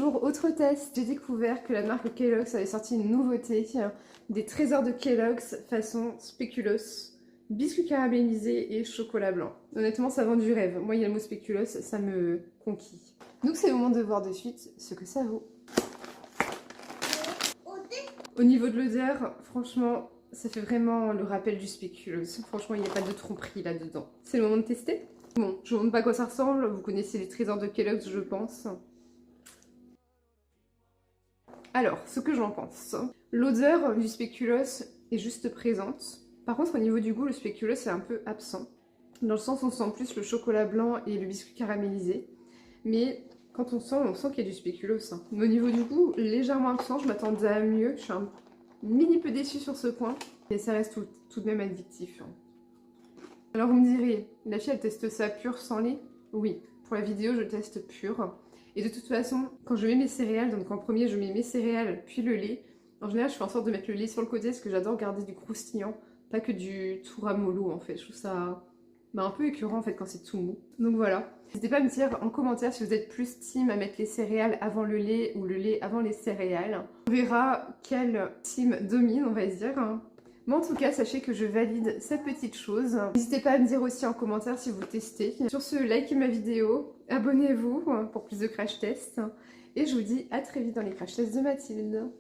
jour, autre test, j'ai découvert que la marque Kellogg's avait sorti une nouveauté, des trésors de Kellogg's façon spéculoos, biscuits caramélisés et chocolat blanc. Honnêtement, ça vend du rêve. Moi, il y a le mot spéculoos, ça me conquit. Donc c'est le moment de voir de suite ce que ça vaut. Au niveau de l'odeur, franchement, ça fait vraiment le rappel du spéculoos. Franchement, il n'y a pas de tromperie là-dedans. C'est le moment de tester. Bon, je vous montre pas à quoi ça ressemble, vous connaissez les trésors de Kellogg's, je pense. Alors, ce que j'en pense. L'odeur du spéculoos est juste présente. Par contre, au niveau du goût, le spéculoos est un peu absent. Dans le sens où on sent plus le chocolat blanc et le biscuit caramélisé. Mais quand on sent qu'il y a du spéculoos. Mais au niveau du goût, légèrement absent, je m'attendais à mieux. Je suis un mini peu déçue sur ce point. Et ça reste tout de même addictif. Alors vous me direz, la fille elle teste ça pur sans lait? Oui, pour la vidéo je teste pur. Et de toute façon, quand je mets mes céréales, donc en premier je mets mes céréales puis le lait, en général je fais en sorte de mettre le lait sur le côté parce que j'adore garder du croustillant, pas que du tout ramollo en fait. Je trouve ça un peu écœurant en fait quand c'est tout mou. Donc voilà. N'hésitez pas à me dire en commentaire si vous êtes plus team à mettre les céréales avant le lait ou le lait avant les céréales. On verra quelle team domine, on va dire. Mais en tout cas, sachez que je valide cette petite chose. N'hésitez pas à me dire aussi en commentaire si vous testez. Sur ce, likez ma vidéo, abonnez-vous pour plus de crash tests. Et je vous dis à très vite dans les crash tests de Mathilde.